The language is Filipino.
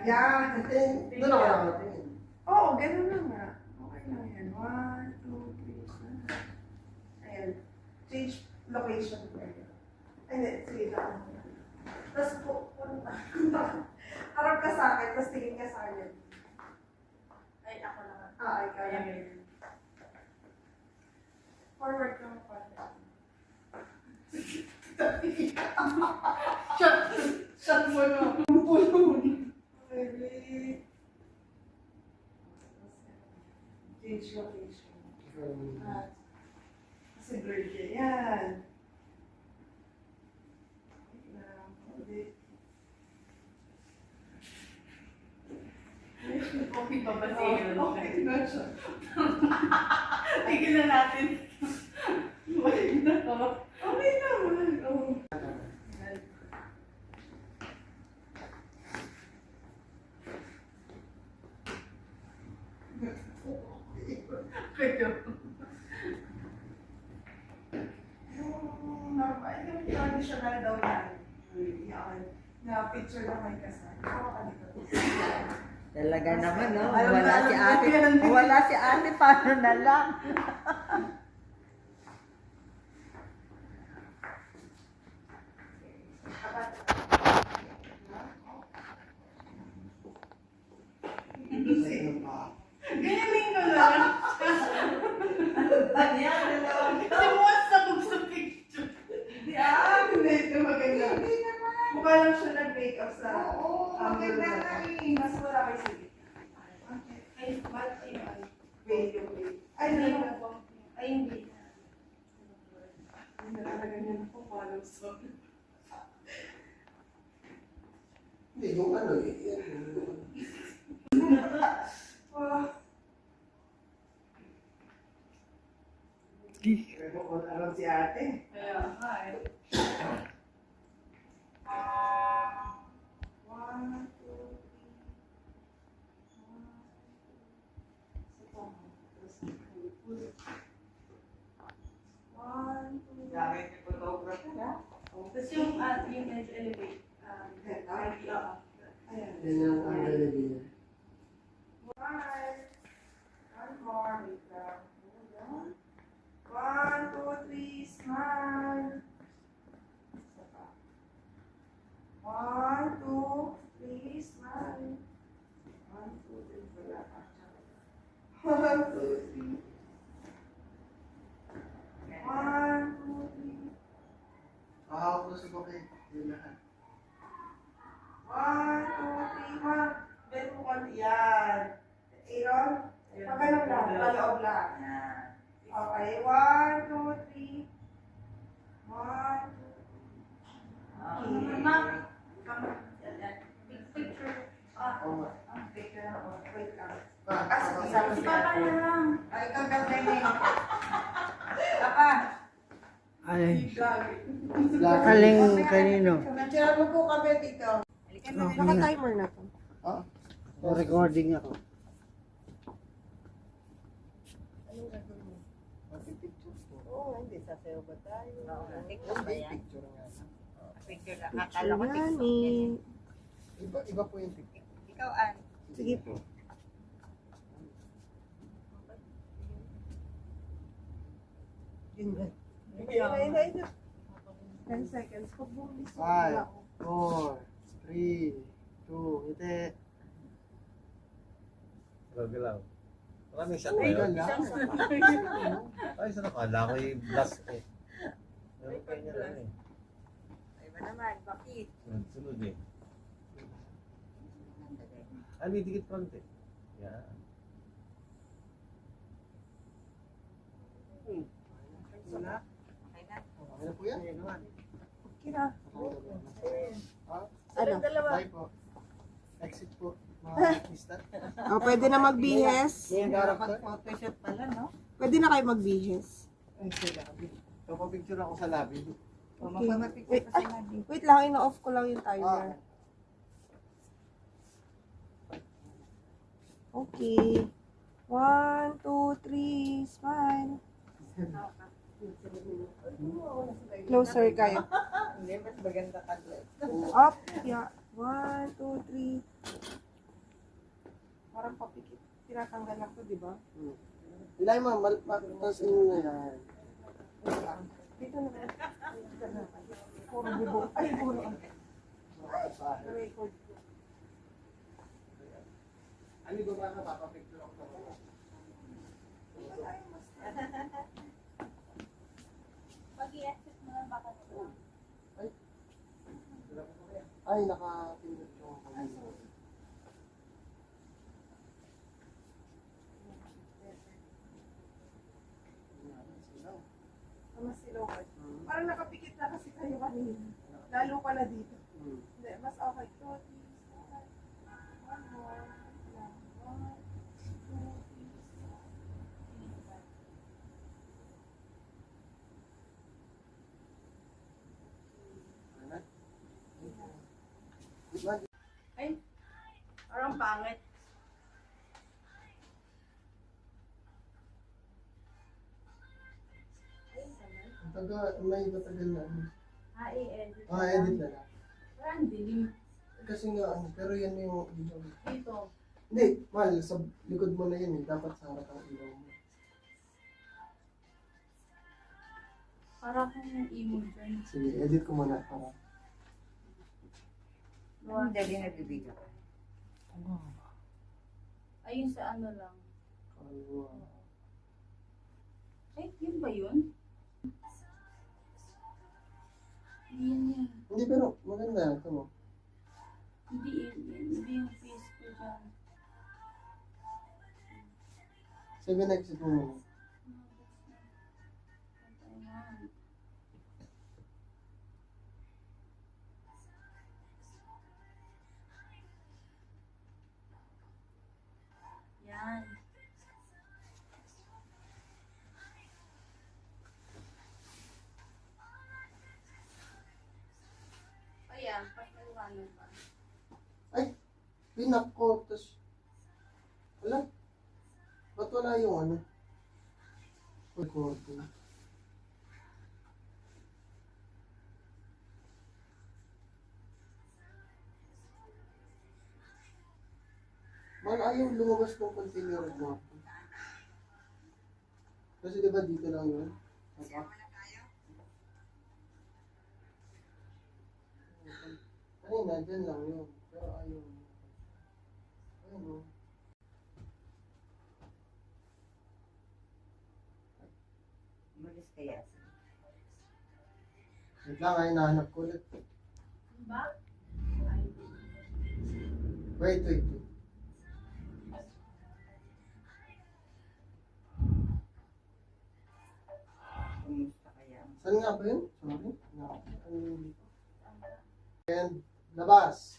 Yan. Doon ako nakatingin. Oo, gano'n lang nga. Okay lang yan. 1, 2, 3. Ayan. Change location. Hindi, sige lang. Tapos harap ka sa akin, tapos tingin ka sa akin. Ay, ako naman. Ay, kaya. Forward ka mo pa. Shot mo na. Really? Change location. Kasi blurred siya. Yan. Okay pa ba siya? Okay na siya. Tigil na natin. Okay na. Okay naman. Oh. Kayo. Yung traditional daw yan. Na picture na may kasal. Talaga naman, no? Alam Wala na, si alam ate. na yan. Wala si ate, paano na lang? Ganyanin ko lang. Kasi buwas sa sa picture. Hindi ito maganda. Mukha lang siya nag-makeup sa... Oo, maganda nga eh. Mas wala kayo sige. Ay, ba't yun? Wait, yung wait. Ay, Hindi hindi na. Ay, hindi. Nalalagan niya na po follow so. Hindi, yung ano eh. Wow. Pero kung alam si ate. Kaya, hi. 1, 2, 3. Gamit ni photographer, ha? Tapos yung medyo elevate. Ayan. Yan yung ang lalagyan. One more. Wait lang. One, two, three, smile. Isa pa. 1, 2, 3, smile. 1, 2, 3, wala pa. 1, 2, 3. 1, 2, 3. Ahawak ko si Bakit. Yun lahat. 1, 2, 3, 1. Bend mo konti. Yan. Aaron, pagkano lang, paloob lang. Okay, 1, 2, 3. 1, 2, 3. Ma'am, big picture. Oo nga. Picture na ako. Wait lang. Kasi kasama si Papa ate. na lang. Ay, ikaw daw na yun. Papa. Alin? Aling Aling kanino? Nandiyan mo po kami dito. Naka-timer na to. Ah? Recording ako. Anong gagawin mo? Picture po. Oo, hindi. Sasayaw ba tayo? Picture ba yan? Picture nga. Picture na. Picture Akala ko nga TikTok ni. yan. Iba po yung picture. Ikaw, Ann. Sige po. Yun ba? Hindi. 10 seconds. Pag bumis mo, 5, 4, 3, 2, hindi. Galaw. Maraming shot Ay, ngayon. gala. Ay, saan ako? Ala ko yung blast eh. Meron kayo niya lang eh. Iba naman, bakit? Sunod eh. Ay, may dikit front eh. Yan. Wala. Okay na. Okay na po yan. Kira. Ano? Dalawa. Bye po. Exit po. Mga artista. Oh, pwede na magbihes. Yung character. Photoshoot pala, no? Pwede na kayo magbihes. Ay, sa labi. Papapicture ako sa labi. O, magpapapicture pa sa nabi. Wait lang, ino-off ko lang yung Ah, timer. Okay. 1, 2, 3, smile. Closer kayo. Hindi, mas maganda ka doon. Up, yeah. 1, 2, 3. Parang papikit. Tinatanggal ako, di ba? Ilay mo, tapos inyo na yan. Wait lang. Dito na. Dito na. Puro bubong. Ay, puro. Record. Ano ba ba napapapicture ako sa Pag i-access mo lang baka Ay, nakapindot yung kanina. Mas silokan. Parang nakapikit na kasi kayo kanina. Lalo ka na dito. Hindi, mas okay. 2, 3, 1 more. 1, 2, 3, Diba? Ay, parang pangit. May matagal na. i-edit. Edit na lang. Parang dilim. Kasi nga, pero yan yung Dito. Hindi, mahal, sa likod mo na yun eh. Dapat sa harap ang ilaw mo. Para kung emo dyan. Sige, edit ko muna para. Ang dali na bibigyan. Ayun sa ano lang. Kaliwa. Ay, yun ba yun? Yan yan. Hindi, pero maganda. Ito mo. Hindi yun. Hindi yung face ko dyan. 7 exit mo muna. Ayan. Yan. Ayan, pagkaliwanag ba? Pinak ko, tapos wala. Ba't wala yung ano? Recording. Man, ayaw lumabas ng continue record. Kasi diba dito lang yun? Kanina, dyan lang yun. Pero ayaw. Ayun o. Malis kaya. Wait lang, ay nahanap ko ulit. Ba? Wait. Kumusta kaya? Saan nga ba yun? Sorry. Ano yun dito? And, labas.